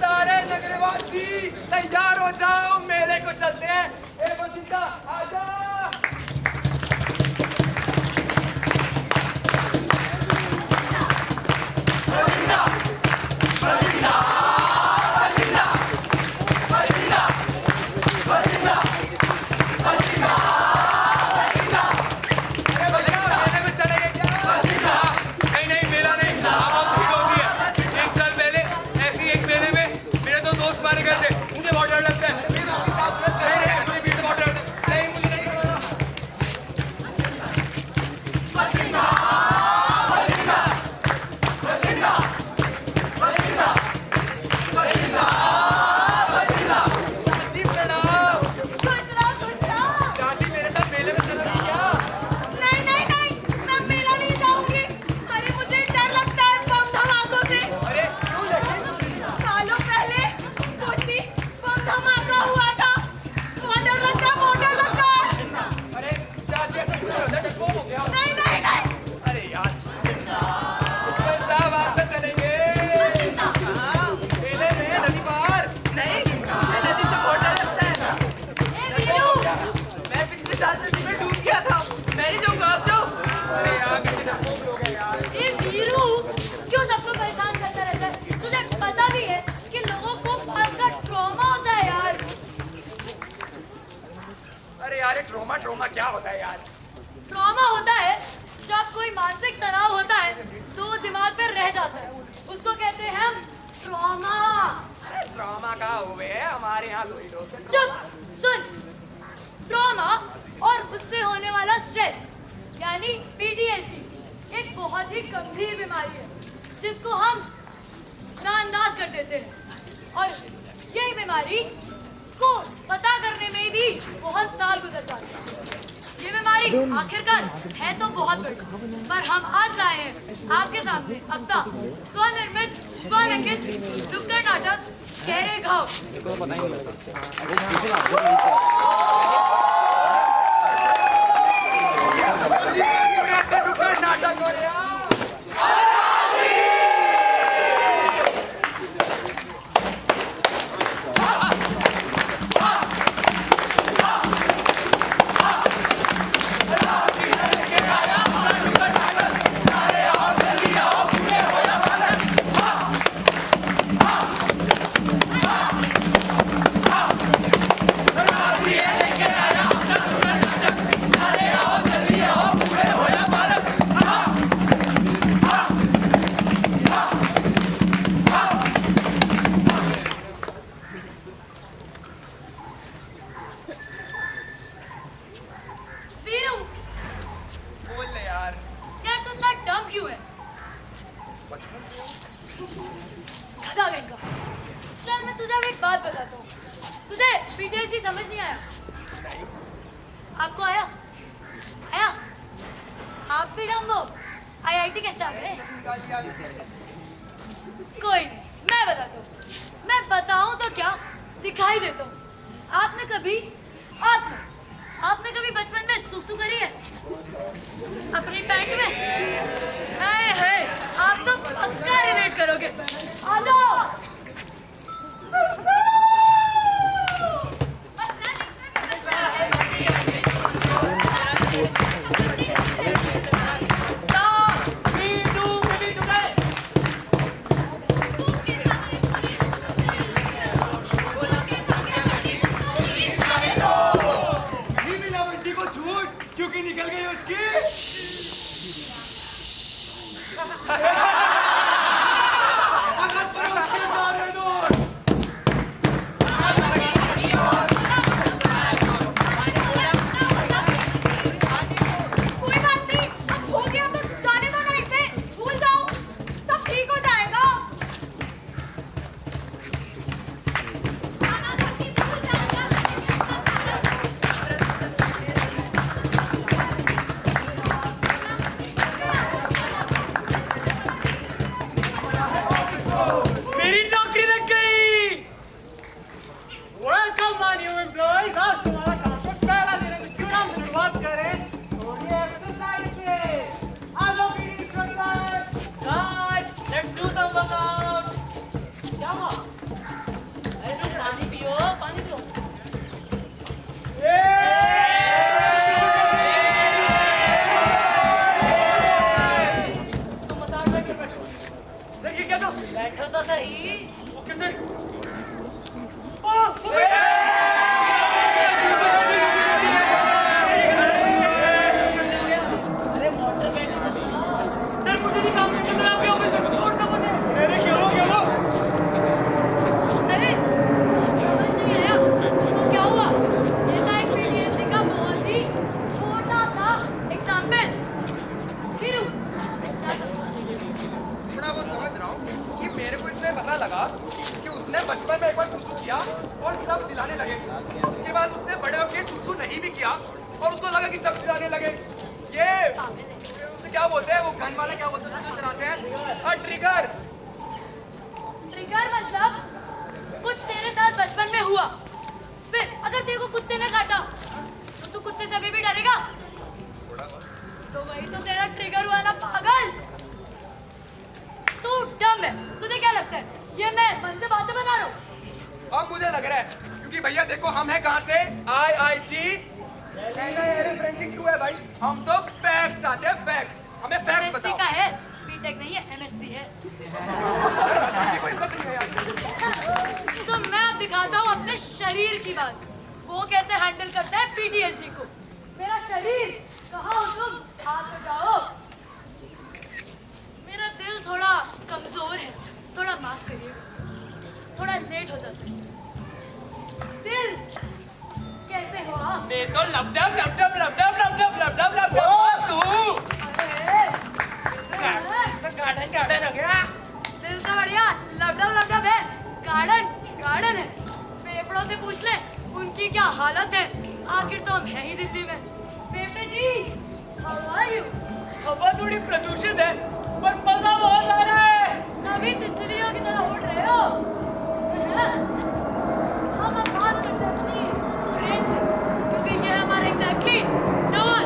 सारे नगरवासी तैयार हो जाओ, मेले को चलते हैं। ए बंदा आजा। ट्रॉमा क्या होता है यार? ट्रॉमा होता है जब कोई मानसिक तनाव होता है तो वो दिमाग पे रह जाता है, उसको कहते हैं हम ट्रॉमा। ट्रॉमा का हुए हमारे यहाँ कोई लोग। चुप सुन, ट्रॉमा और उससे होने वाला स्ट्रेस यानी PTSD एक बहुत ही गंभीर बीमारी है जिसको हम नजरअंदाज कर देते हैं, और यही बीमारी को पता करने में भी बहुत साल गुजर जाते हैं। ये बीमारी आखिरकार है तो बहुत बड़ी, पर हम आज लाए हैं आपके सामने अपना स्वनिर्मित स्वरंगित नुक्कड़ नाटक गहरे घाव। चल मैं तुझे एक बात बताता हूँ, तुझे PTSD समझ नहीं आया? आपको आया? आया? आप भी डम्बो IIT कैसे आ गए? कोई नहीं, मैं बताता हूँ। मैं बताऊँ तो क्या, दिखाई देता हूँ। आपने कभी बचपन में सुसु करी है अपनी पैंट में? है आप तो पक्का रिलेट करोगे। आ जाओ। क्योंकि निकल गई उसकी बैठो बैठो तो सही। ओके सर अरे मोटर बैठो तो सर मुझे नहीं काम करना सर आपके ऑफिस में और सब बने अरे क्या हो अरे समझ नहीं आया तो क्या हुआ? ये था एक पीटीएसडी का बहुत ही छोटा सा एग्जाम्पल। फिर क्या था? थोड़ा बहुत समझ रहा हूँ कि मेरे को इसमें पता लगा कि उसने बचपन में एक बार सुसु किया और सब चिल्लाने लगे। उसके बाद उसने बड़े होके सुसु नहीं भी किया और उसको लगा कि सब चिल्लाने लगे। ये उसे क्या बोलते हैं, वो गन वाले क्या बोलते हैं जो चलाते हैं? ट्रिगर। ट्रिगर मतलब कुछ तेरे साथ बचपन में हुआ, फिर अगर तेरे को कुत्ते ने काटा तो तू कुत्ते से अभी भी डरेगा? तो वही तो तेरा ट्रिगर हुआ ना पागल। तू डम है। तुझे क्या लगता है ये मैं मन से बातें बना रहा हूँ? अब मुझे लग रहा है क्योंकि भैया देखो हम हैं कहाँ से, IIT। क्यों है भाई? हम तो फैक्ट्स आते हैं, फैक्ट्स। हमें फैक्ट्स MSc बताओ। का है, बीटेक नहीं है, MSc है। कोई इज्जत नहीं है यार। तो मैं अब दिखाता हूँ अपने शरीर की बात, वो कैसे हैंडल करता है पीटीएसडी को। मेरा शरीर, कहाँ हो तुम? हाथ उठाओ। मेरा दिल थोड़ा कमजोर है, थोड़ा माफ करिएगा, थोड़ा लेट हो जाता है। दिल कैसे हो आप? मैं तो लबडब लबडब लबडब लबडब लबडब लबडब तू अरे गार्डन हो गया दिल तो बढ़िया लबडब लबडब है, गार्डन गार्डन है। फेफड़ों से पूछ ले उनकी क्या हालत है, आखिर तो हम हैं ही दिल्ली में। फेफड़े जी, हाउ आर यू? हवा थोड़ी प्रदूषित है पर मजा बहुत आ रहा है अभी तितलियों की तरह उड़ रहे हो। हम अब बात करते हैं अपनी ब्रेन से, क्योंकि ये हमारा एग्जैक्टली डोर।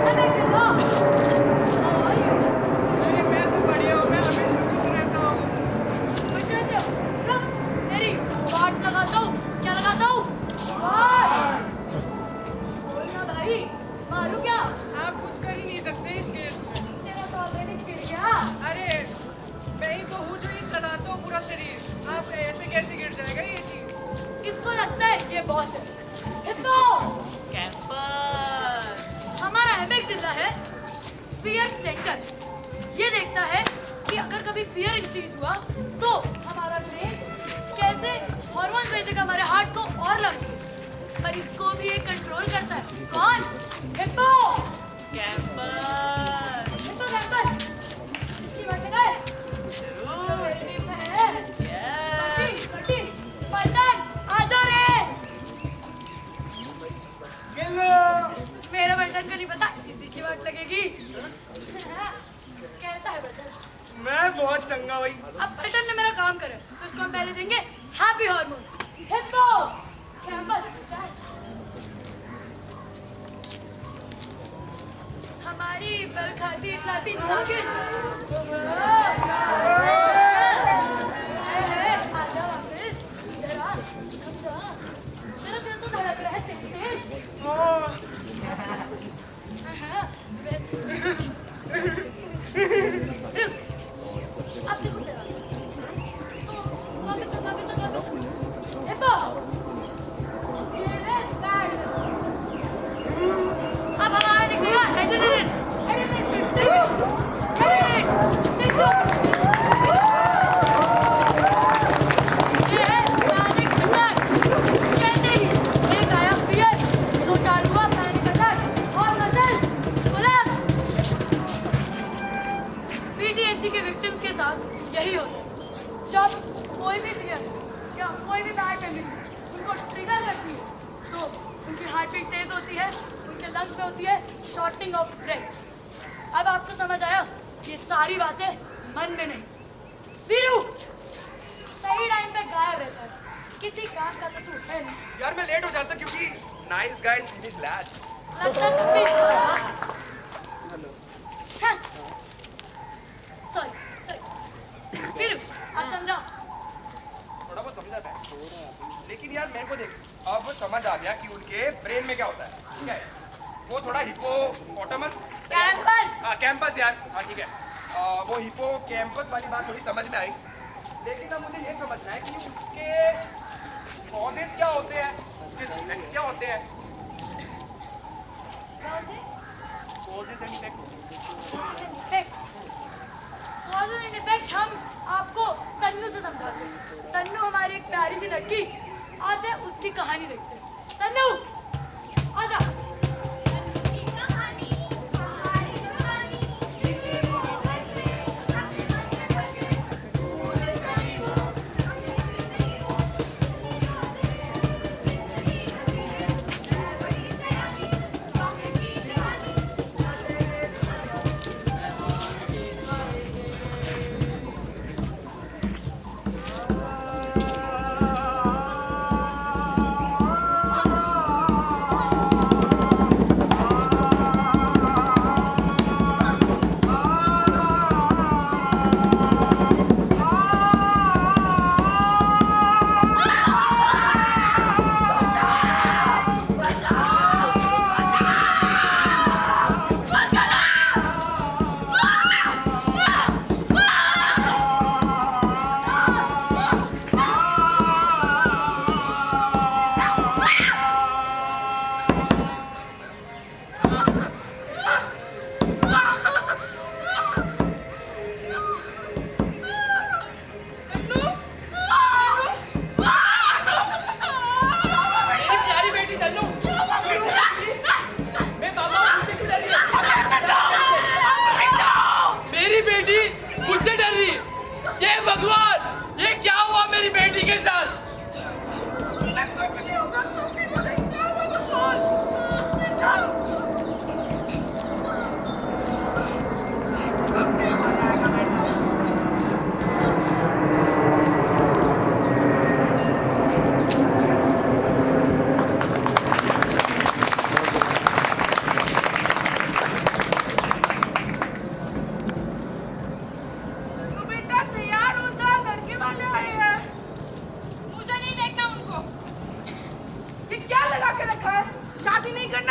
अरे हेलो, हाउ आर यू? अरे मैं तो बढ़िया हूँ मैं हमेशा खुश रहता हूँ खुश रहते हो? रुक, तेरी वाट लगाता हूँ। क्या लगाता हूँ? वाट। बोल ना भाई, मारू क्या? आप कुछ कर ही नहीं सकते इस केस में तेरा तो ऑलरेडी गिर गया। अरे मैं ही तो हूँ जो ये चलाता हूँ पूरा शरीर आप ऐसे कैसे गिर जाएगा ये चीज इसको लगता है ये बॉस है। हिप्पो, कैंपस हमारा एमिगडाला है फियर सेंटर। ये देखता है कि अगर कभी फियर इंक्रीज हुआ तो हमारा ब्रेन कैसे हार्मोन भेजेगा हमारे हार्ट को और लंग्स को, पर इसको भी ये कंट्रोल करता है। कौन? हिप्पो। कैंपस हिप्पो कैंपस इसकी बात लगाए। जरूर है। बटी बटी पलटन आ जाओ रे। मेरा बटन को नहीं पता, किसी की वाट लगेगी। कैसा है बटन? मैं बहुत चंगा भाई अब बटन ने मेरा काम करे तो इसको हम पहले देंगे हैप्पी हार्मोन्स। हिप्पो कैंपस हमारी बल खाती इतलाती नागिन। आजा वापस, इधर आ, समझा? मेरा दिल तो धड़क रहा है तेज तेज। रुक, अब देखो तेरा। तो वापस। हिप्पो, ये ले बैड। अब हमारा निकलेगा एड्रेनलिन। ये है पैनिक अटैक। जैसे ही एक आया फियर तो चालू हुआ पैनिक अटैक और मसल कोलैप्स। पीटीएसडी के विक्टिम्स के साथ यही होता है। जब कोई भी फियर या कोई भी बैड मेमोरी उनको ट्रिगर करती है तो उनकी हार्ट बीट तेज होती है, उनके लंग्स में होती है शॉर्टनिंग ऑफ ब्रेथ। अब आपको समझ आया ये सारी बातें मन में नहीं। वीरू सही टाइम पे गायब रहता है, किसी काम का तो तू है नहीं। यार मैं लेट हो जाता क्योंकि नाइस गाइस फिनिश लास्ट। लगता है तुम भी सॉरी। वीरू आप समझाओ। थोड़ा बहुत समझा मैं, लेकिन यार मेरे को देख अब समझ आ गया कि उनके ब्रेन में क्या होता है। ठीक है, वो थोड़ा हिपोपोटामस कैंपस कैंपस यार, हाँ ठीक है। वो हिपो कैंपस वाली बात थोड़ी समझ में आई, लेकिन अब मुझे ये समझना है कि उसके कॉजेस क्या होते हैं, उसके इफेक्ट्स क्या होते हैं। कॉजेस एंड इफेक्ट हम आपको तन्नू से समझाते हैं। तन्नू हमारी एक प्यारी सी लड़की, आते उसकी कहानी देखते हैं। तन्नू आजा।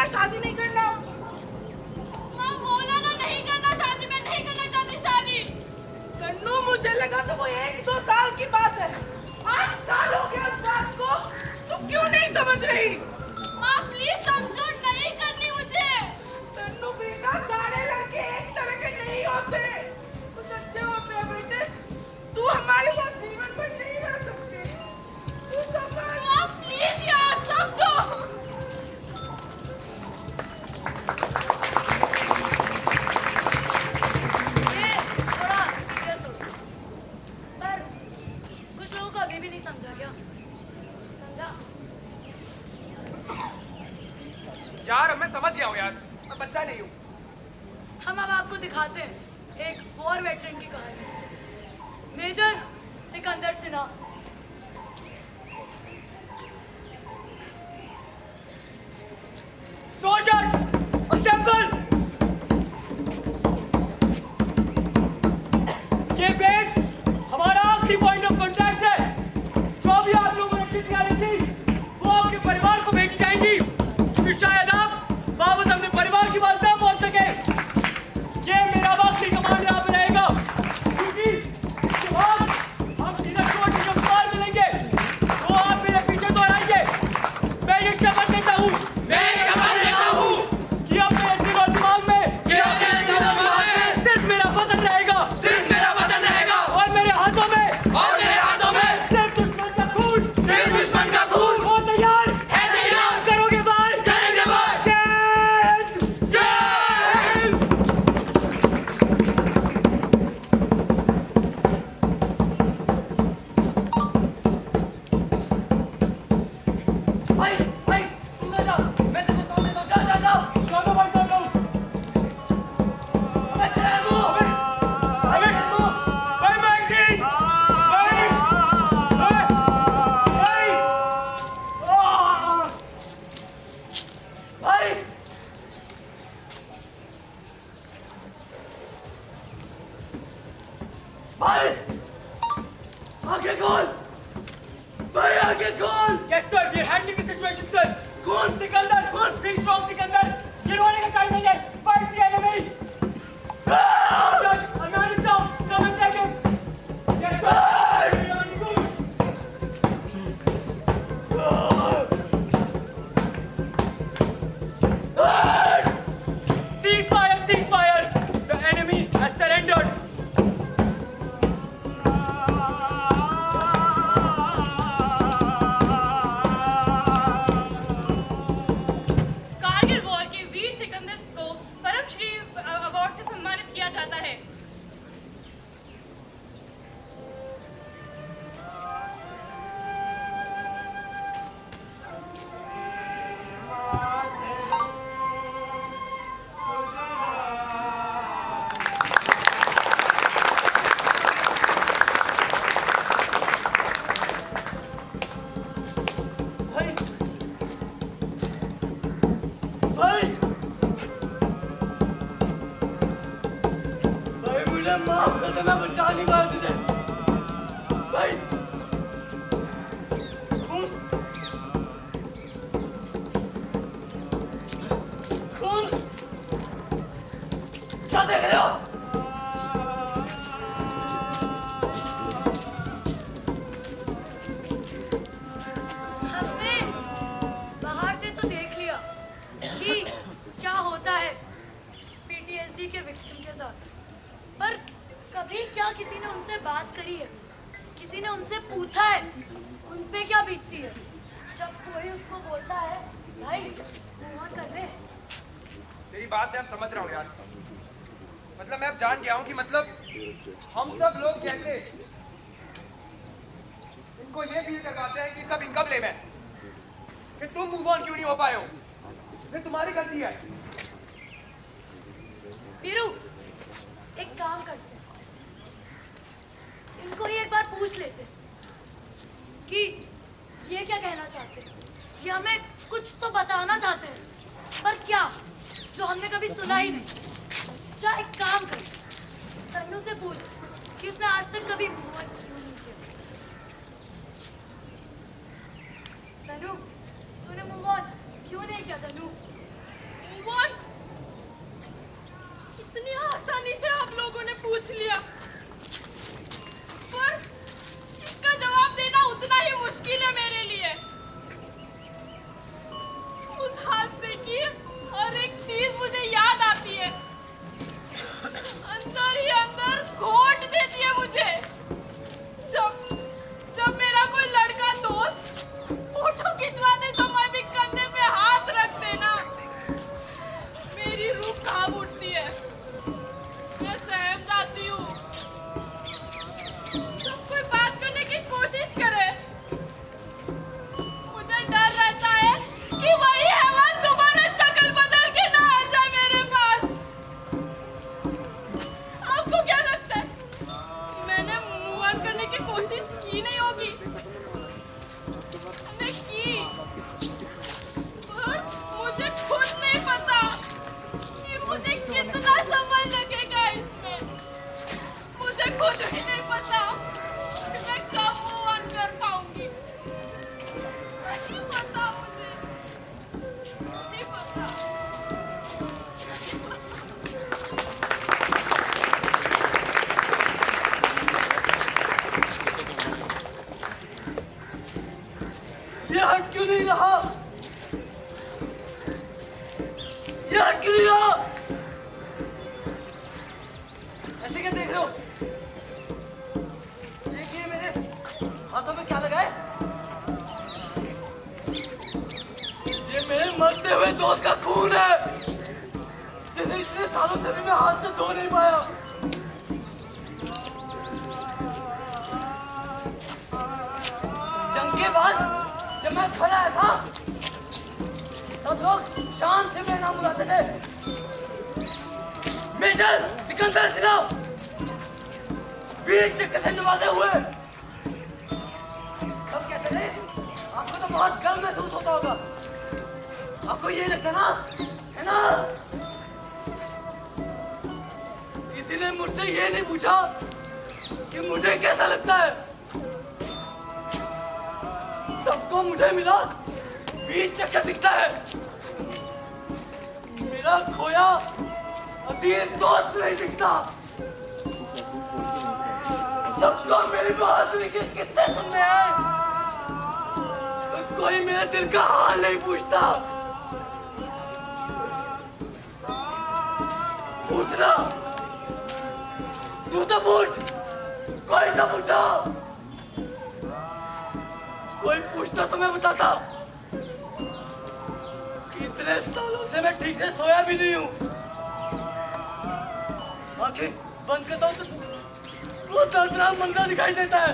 शादी नहीं करना। माँ बोला ना नहीं करना शादी, में नहीं करना चाहती शादी। तन्नू मुझे लगा तो वो 1-2 साल की बात है, 8 साल हो गया उस बात को, तुम क्यों नहीं समझ रही? माँ प्लीज समझो, नहीं करनी मुझे। तन्नू बेटा, सारे लड़के एक तरह के नहीं होते, कुछ अच्छे होते हैं बेटे। तू हमारे साथ जीवन भर नहीं रह सकती, तू समझ। माँ प्लीज यार समझो। ये थोड़ा सीरियस हो, पर कुछ लोगों को अभी भी नहीं समझा क्या? समझा? यार अब मैं समझ गया हूँ यार, मैं बच्चा नहीं हूँ। हम अब आपको दिखाते हैं एक वॉर वेटरन की कहानी। Major Sikandar Sinha. Soldiers, assemble! ये बेस हमारा आखिरी पॉइंट ऑफ कांटेक्ट है। जो भी आप लोगों ने चिट्ठियां लिखी वो आपके परिवार को भेजी जाएंगी, क्योंकि शायद आप वापस अपने परिवार की बात ना बोल सके। ये मेरा आखिरी कमांड यहाँ पे रहेगा, क्योंकि इसके बाद हम सीधा छोटी जब पार मिलेंगे तो आप मेरे पीछे दोहराइए। मैं ये शपथ देता हूँ कि अपने दिल और दिमाग में सिर्फ मेरा वतन रहेगा, और मेरे हाथों में सिर्फ दुश्मन का खून। वो तैयार करोगे बार? भाई सुन जा, मैं तेरे को तोड़ देता हूँ। जा चलो भाई चलो। अबे तेरे को अबे भाई मैक्सी भाई आगे खोल भाई, आगे खोल। Yes sir, we are handling the situation sir. कौन सिकंदर? B strong Sikandar. ये रोने का टाइम नहीं है, फाइट द एनिमी। जज, वैसे मैं बचा नहीं पाया तुझे भाई। खून खून क्या देख रहे हो? हमने बाहर से तो देख लिया कि क्या होता है पीटीएसडी के विक्टिम के साथ, पर कभी क्या किसी ने उनसे बात करी है? किसी ने उनसे पूछा है उन पे क्या बीतती है जब कोई उसको बोलता है भाई मूव ऑन कर दे? तेरी बात मैं अब समझ रहा हूँ यार। मतलब मैं अब जान गया हूँ कि मतलब हम सब लोग कैसे इनको ये फील करवाते हैं कि सब इनका ब्लेम है कि तुम मूव ऑन क्यों नहीं हो पाए हो, ये तुम्हारी गलती है। वीरू, एक काम करते हैं, इनको ही एक बार पूछ लेते हैं कि ये क्या कहना चाहते हैं। ये हमें कुछ तो बताना चाहते हैं, पर क्या जो हमने कभी सुना ही नहीं। जा एक काम कर, तन्नू से पूछ कि उसने आज तक कभी मूव ऑन क्यों नहीं किया। तन्नू, तूने मूव ऑन क्यों नहीं किया? तन्नू, मूव ऑन इतनी आसानी से आप लोगों ने पूछ लिया, पर इसका जवाब देना उतना ही मुश्किल है मेरे लिए। उस हादसे की हर एक चीज मुझे याद आती है, अंदर ही अंदर घोट देती है मुझे। जब मेरा कोई लड़का दोस्त फोटो खिंचवाते समय भी कंधे पे हाथ रख देना, मेरी रूह कांप उठती है। मैं सहम जाती हूँ। जब कोई बात करने की कोशिश करे, मुझे डर रहता है कि वही हैवान दोबारा शक्ल बदल के ना आ जाए मेरे पास। आपको क्या लगता है मैंने मूव ऑन करने की कोशिश की नहीं होगी? मैंने की, पर मुझे खुद नहीं पता कि मुझे कितना समय लगेगा इसमें। मुझे खुद भी नहीं पता कि मैं कब मूव ऑन कर पाऊंगी। नहीं पता, मुझे नहीं पता। ये हट क्यों नहीं रहा? ये हट क्यों नहीं रहा? ऐसे क्या देख रहे हो? देखिए मेरे हाथों में क्या लगा है? ये मेरे मरते हुए दोस्त का खून है, जिसे इतने सालों से भी मैं हाथ से धो नहीं पाया। जंग के बाद जब मैं घर आया था, सब लोग शान से मेरा नाम बुलाते थे, मेजर सिकंदर सिन्हा, वीर चक्र से नवाजे हुए। सब कहते थे आपको तो बहुत गर्व महसूस होता होगा, आपको ये लगता ना, है ना? किसी ने मुझसे ये नहीं पूछा कि मुझे कैसा लगता है। सबको मुझे मिला वीर चक्र दिखता है, मेरा खोया अधीर दोस्त नहीं दिखता। सबको मेरी बहादुरी के किस्से सुनने हैं, तो कोई मेरे दिल का हाल नहीं पूछता। पूछना, तू तो पूछ, कोई तो पूछा। कोई पूछता तो मैं बताता। इतने सालों से मैं ठीक से सोया भी नहीं हूँ। आंखें बंद करता हूँ तो वो दर्दनाक मंजर दिखाई देता है।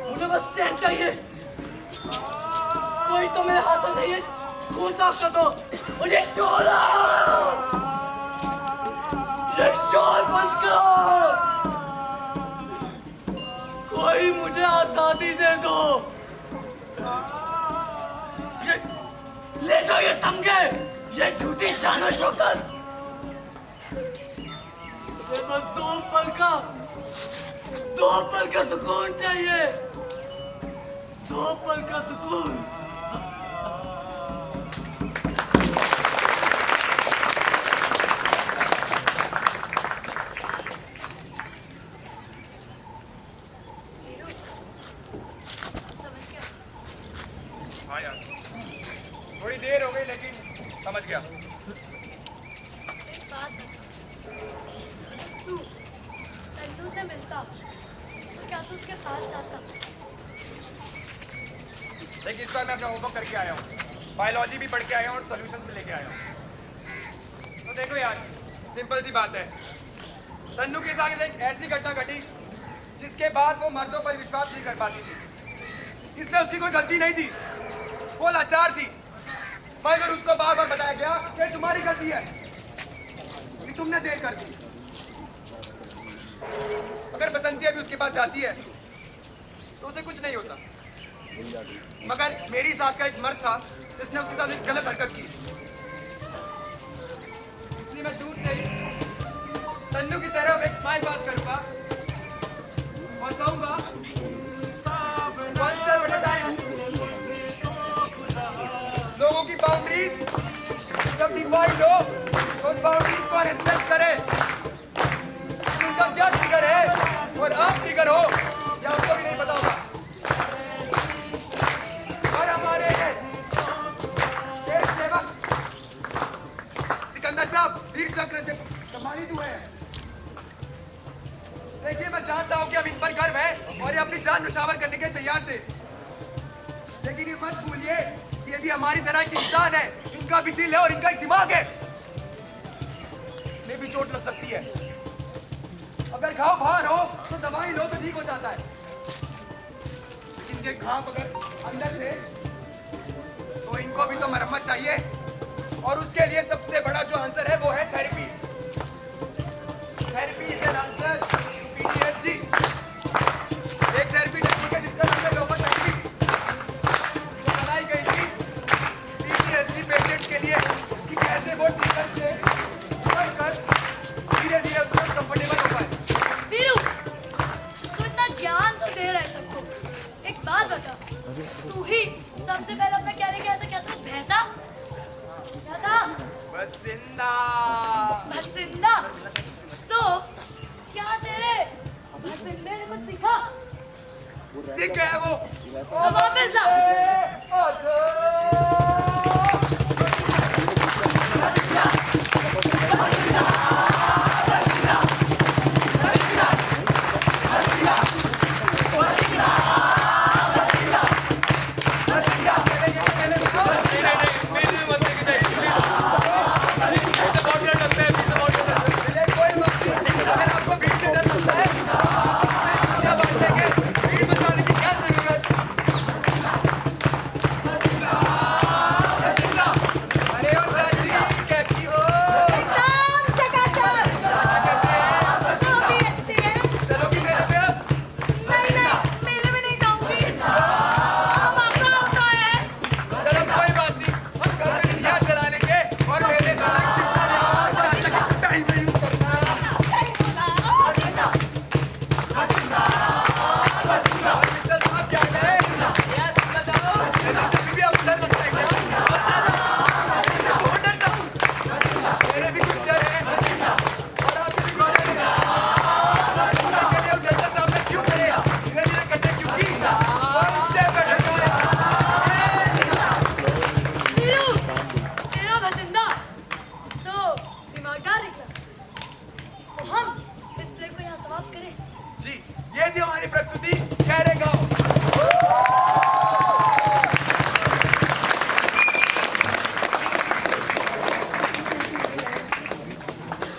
मुझे बस चैन चाहिए। कोई तो मेरे हाथों से ये खून साफ कर दो। मुझे शोला, ये शोर बंद करो। कोई मुझे आजादी दे दो। ये ले जाओ ये तमगे, ये झूठी शान और शौकत, ये बस दो पल का सुकून चाहिए, 2 पल का सुकून। हाँ यार, थोड़ी देर हो गई लेकिन समझ गया। एक बात बता, तू तन्नू से मिलता तो क्या तू उसके पास जाता? देखिए इस बार मैं अपना होमवर्क करके आया हूँ, बायोलॉजी भी पढ़ के आया हूँ और सॉल्यूशंस भी लेके आया हूँ। तो देखो यार, सिंपल सी बात है, तन्नू के साथ एक ऐसी घटना घटी जिसके बाद वो मर्दों पर विश्वास नहीं कर पाती थी। इसमें उसकी कोई गलती नहीं थी, वो लाचार थी, मगर उसको बार बार बताया गया कि तुम्हारी गलती है कि तुमने देर कर दी। अगर बसंती अभी उसके पास जाती है तो उसे कुछ नहीं होता, मगर मेरी साथ का एक मर्द था जिसने उसके साथ एक गलत हरकत की, इसलिए मैं दूर से ही तन्नू की तरफ एक स्माइल पास करूंगा और कहूंगा one step at a time। लोगों की बाउंड्रीज जब डिफाइंड हो तो उन बाउंड्रीज को रिस्पेक्ट करे। उनका क्या ट्रिगर है और आप ट्रिगर हो या उसको भी नहीं पता होगा। और हमारे देश सेवक सिकंदर साहब वीर चक्र से सम्मानित हुए हैं। देखिए मैं जानता हूँ कि अब इन पर गर्व है और ये अपनी जान न्यौछावर करने के तैयार थे, लेकिन ये मत भूलिए कि ये भी हमारी तरह एक इंसान है, इनका भी दिल है और इनका एक दिमाग है। इन्हें भी चोट लग सकती है, अगर घाव बाहर हो तो दवाई लो तो ठीक हो जाता है, लेकिन इनके घाव अगर अंदर थे तो इनको भी तो मरम्मत चाहिए, और उसके लिए सबसे बड़ा जो आंसर है वो है therapy. Therapy is an answer PTSD। एक थेरेपी टेक्निक है जिसका नाम है लोगोथेरेपी, जो बनाई गई थी PTSD पेशेंट के लिए कि कैसे वो ट्रिगर से उभरकर धीरे-धीरे उसको कंफर्टेबल हो पाए। वीरू, तू इतना ज्ञान तो दे रहा है सबको, एक बात बता, तू ही सबसे पहले अपना क्या लेके आया था? क्या तू भैंसा? क्या था? बसिंदा। बसिंदा? तो क्या तेरे बसिंदे ने कुछ सीखा? सीख गया वो। तो वापस ला।